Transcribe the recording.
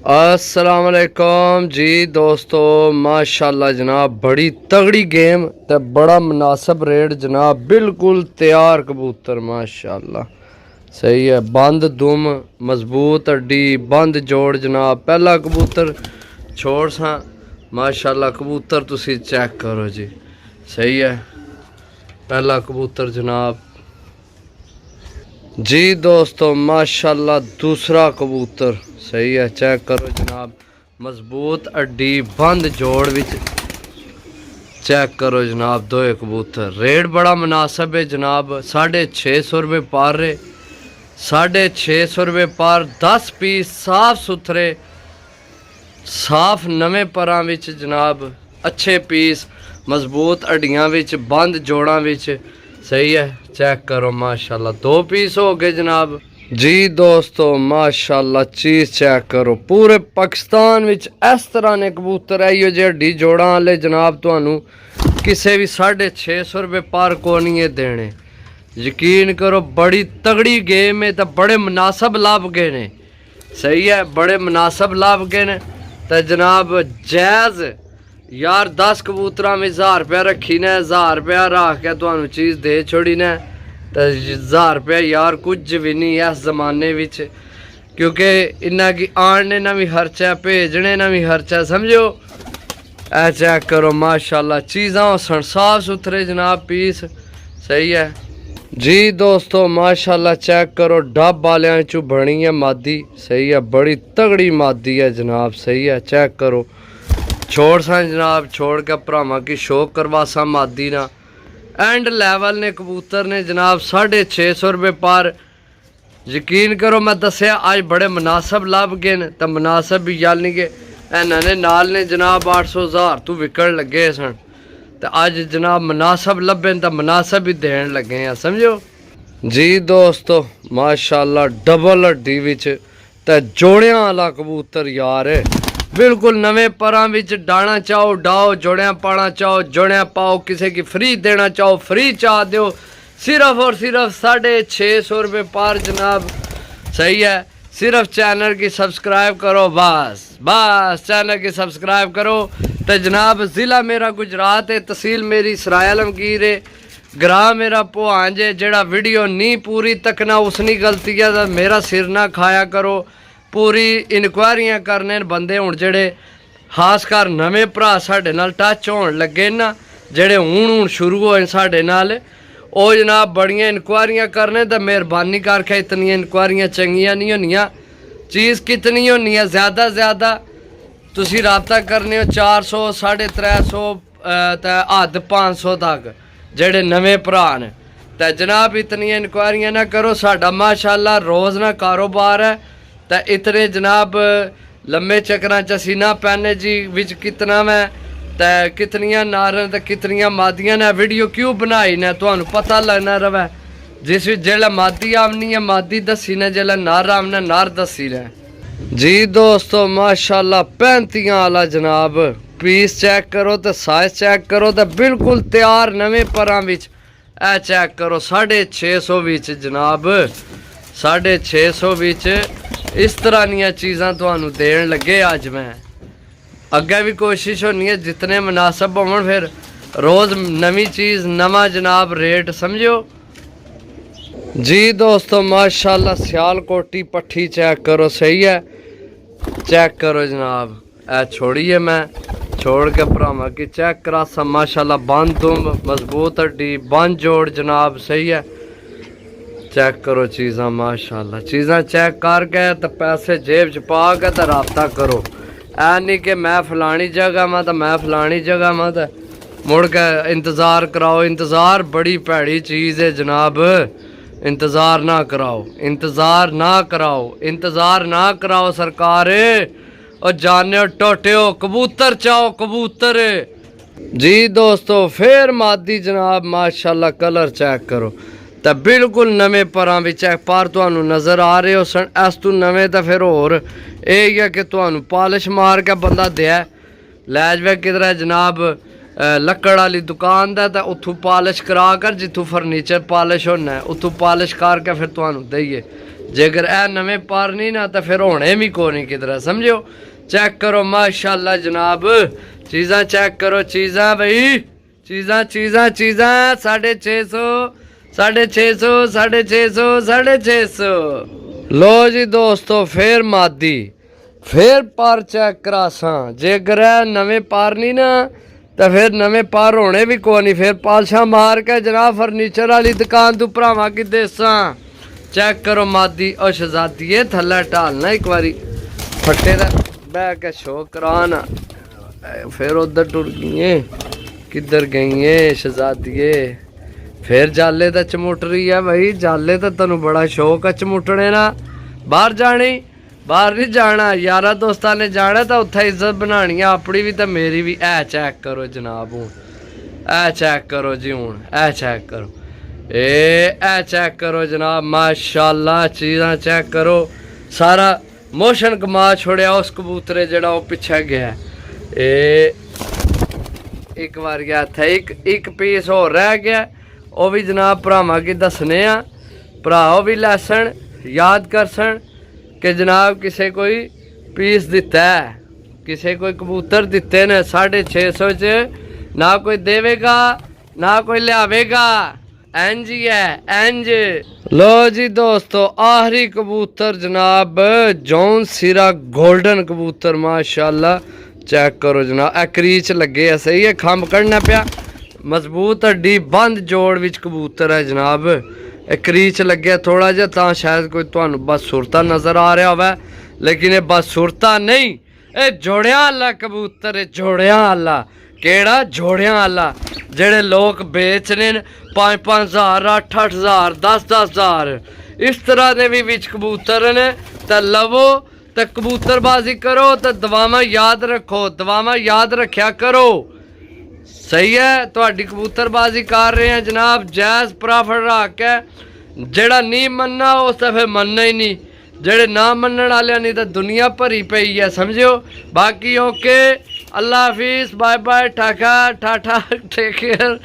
अस्सलाम वालेकुम जी दोस्तों, माशाल्लाह जनाब बड़ी तगड़ी गेम ते बड़ा मुनासिब रेट जनाब। बिल्कुल तैयार कबूतर माशाल्लाह सही है। बंद दुम मजबूत अड्डी बंद जोड़ जनाब। पहला कबूतर छोड़ सा माशाल्लाह। कबूतर तुसी चेक करो जी, सही है। पहला कबूतर जनाब जी दोस्तों माशाल्लाह। दूसरा कबूतर सही है, चेक करो जनाब। मजबूत अड्डी बंद जोड़ विच चेक करो जनाब। दो कबूतर रेट बड़ा मुनासिब है जनाब। 650 रुपये पार रे, 650 रुपये पार। 10 पीस साफ सुथरे साफ नवे परां विच जनाब। अच्छे पीस मजबूत अड्डियां विच बंद जोड़ां विच, सही है। चेक करो माशाल्लाह। 2 पीस हो गए जनाब जी दोस्तों माशाल्लाह। चीज़ चेक करो। पूरे पाकिस्तान विच इस तरह ने कबूतर है जो हड्डी जोड़ा वाले जनाब तुहानू किसी भी 650 रुपये पार को नहीं देने। यकीन करो बड़ी तगड़ी गेम है तो बड़े मुनासिब लाभ गए ने, सही है। बड़े मुनासिब लाभ गए ने तो जनाब जायज़ यार। 10 कबूतर में 1000 रुपया रखी ने, 1000 रुपया रख के तुहानू चीज़ दे छोड़ी ने तो 1000 रुपया यार कुछ भी नहीं इस जमाने विच, क्योंकि इन्ना की आने ना भी खर्चा भेजने ना भी खर्चा, समझो। ऐ चेक करो माशाल्लाह। चीज़ां होसन साफ सुथरे जनाब, पीस सही है जी दोस्तों माशाल्लाह। चेक करो डब वाले चू बनी है मादी, सही है। बड़ी तगड़ी मादी है जनाब, सही है। चेक करो छोड़ सा जनाब। छोड़ के भरावां की शौक करवा सा मादी ना। एंड लेवल ने कबूतर ने जनाब 650 रुपये पार। यकीन करो मैं दसिया अज बड़े मुनासिब लाभ गए न तो मुनासिब भी यानी कि इन्होंने नाल ने जनाब 800,000 तू विकण लगे सन तो अज जनाब मुनासिब लभे तो मुनासिब ही देन लगे हैं, समझो जी दोस्तों माशाल्लाह। डबल हड्डी विच ते जोड़ियां वाला कबूतर यार, बिल्कुल नवे परां विच। डाना चाहो डाओ, जोड़ियां पाना चाहो जोड़ियां पाओ, किसी की फ्री देना चाहो फ्री चाह दो। सिर्फ और सिर्फ 650 रुपये पार जनाब, सही है। सिर्फ चैनल की सब्सक्राइब करो, बस बस चैनल की सब्सक्राइब करो तो जनाब। ज़िला मेरा गुजरात है, तहसील मेरी सराय आलमगीर है, ग्राम मेरा भुआंज है। जेड़ा वीडियो नहीं पूरी तकना उसनी गलती है तो मेरा सिर ना खाया करो। पूरी इनकुआरियां करने बंदे हुण जेड़े खासकर नवे भरा साढ़े नाल टच होण लगे ना, जेड़े हुण शुरू होए साढ़े नाल, ओ जनाब बड़ियां इनकुआरियां करने तो मेहरबानी करके इतनी इनकुआरियां चंगियां नहीं होनियां। चीज़ कितनी होनी है ज़्यादा तुसी राबता करने हो 400 350 तो हद 500 तक जेड़े नवे भरा ने तो जनाब इतनी इनकुआरियां ना करो। साडा माशाल्लाह रोज़ ना कारोबार है तो इतने जनाब लम्बे चक्कर च असी ना पैने जी। विच कितना मैं तो कितनियां नार तो कितनियां मादियां ने। वीडियो क्यों बनाई ने तुहानू पता लगना रवे। जिस जेल्लै मादी आमनी है मादी दसी ने, जेल्लै नार आमना नार दसी ने जी दोस्तों माशाल्लाह। 35 वाला जनाब पीस चेक करो तो साइज चेक करो तो बिल्कुल तैयार नवे परां विच। ए चेक करो 650 विच जनाब, 650 विच इस तरह दियां चीज़ां तुहानू देन लगे अज मैं। अगे भी कोशिश होनी है जितने मुनासिब होवन, फिर रोज़ नवी चीज़ नवा जनाब रेट, समझो जी दोस्तों माशाल्लाह। सियालकोटी पट्ठी चेक करो, सही है। चेक करो जनाब। ए छोड़िए मैं छोड़ के भरावा की चेक करा सा माशाल्लाह। बंद दुम मजबूत हड्डी बंद जोड़ जनाब, सही है। चेक करो चीज़ां माशाल्लाह। चीज़ां चेक करके तो पैसे जेब च पा के तो राबता करो। ऐ नहीं कि मैं फलानी जगह में तो मैं फलानी जगह में तो मुड़ के इंतज़ार कराओ। इंतज़ार बड़ी भैड़ी चीज़ है जनाब। इंतज़ार ना कराओ, इंतज़ार ना कराओ, इंतज़ार ना कराओ सरकार। और जाने टोटे हो कबूतर चाहो कबूतर जी दोस्तों। फिर मादी जनाब माशाल्लाह। कलर चेक करो तो बिल्कुल नवे परां भी चेक पार तुहानू नज़र आ रहे हो सन। इस तू नवे तो फिर होर यही है कि तुहानू पॉलिश मार के बंदा दे लै जावे किधर जनाब ਲੱਕੜ ਵਾਲੀ ਦੁਕਾਨ ਦਾ ਤਾਂ ਉੱਥੋਂ ਪਾਲਿਸ਼ ਕਰਾ ਕਰ ਜਿੱਥੋਂ ਫਰਨੀਚਰ ਪਾਲਿਸ਼ ਹੋਣਾ ਉੱਥੋਂ ਪਾਲਿਸ਼ ਕਰਕੇ ਫਿਰ ਤੁਹਾਨੂੰ ਦਈਏ जेकर ए नवे पार नहीं ना तो फिर होने भी को नहीं किधर समझो चेक करो माशाल्लाह जनाब चीज़ा चेक करो चीज़ा भाई चीज़ा चीज़ा चीज़ा 650 650 650 650 लो जी दोस्तों फिर मादी फिर पार चेक करासा जेकर नवे पार नहीं ना तो फिर नवे पार होने भी को नहीं फिर पालशा मार के जनाब फर्नीचर वाली दुकान तू भरावां की देसा चेक करो मादी और शहजादी थल्ले ढालना एक बारी फट्टे दा बह के शो कराना फिर उधर टुर गई किधर गई है शहजादी फिर जाले तो चमुट रही है भाई जाले तो तेन बड़ा शौक है चमुटने ना बाहर जानी बाहर नहीं जाना यारा दोस्तां ने जाना तो उत्थे इज्जत बनानी है अपनी भी तो मेरी भी ए चेक करो जनाब हूँ ए चेक करो जी हूँ ए चेक करो ए चेक करो जनाब माशाल्लाह चीज़ां चेक करो सारा मोशन कमा छोड़िया उस कबूतरे जड़ा वो पिछे गया एक बार गया था एक पीस और रह गया वो भी जनाब भरावां की दसने भराओ भी लैसन याद करसन कि जनाब किसे कोई पीस दिता है किसे कोई कबूतर दिते ने 650 च ना कोई देवेगा ना कोई लियावेगा इंज ही है इंज लो जी दोस्तों आखिरी कबूतर जनाब जॉन सिरा गोल्डन कबूतर माशाल्लाह चेक करो जनाब ए क्रीच लगे है सही है खंभ कढ़ना पिया मजबूत हड्डी बंद जोड़ विच कबूतर है जनाब ए क्रीच लगे थोड़ा जिहा तां शायद कोई तुहानू बदसूरता नज़र आ रहा होवे लेकिन ये बदसूरता नहीं ये जोड़ियां आला कबूतर है जोड़ियां आला केड़ा जोड़ियां आला जेड़े लोग बेचने 5-5 हज़ार 8-8 हज़ार 10-10 हज़ार इस तरह के भी विच कबूतर ने तो लवो तो कबूतरबाजी करो तो दुआवां याद रखो दुआवां याद रखा करो सही है तुहाडी कबूतरबाजी कर रहे हैं जनाब जायज़ प्रॉफिट रख के जेड़ा नहीं मनना उस तो फिर मनना ही नहीं जेड़े ना मनने वाले नहीं तो दुनिया भरी पई है समझो बाकी ओके अल्लाह हाफिज़ bye bye tata tata take care.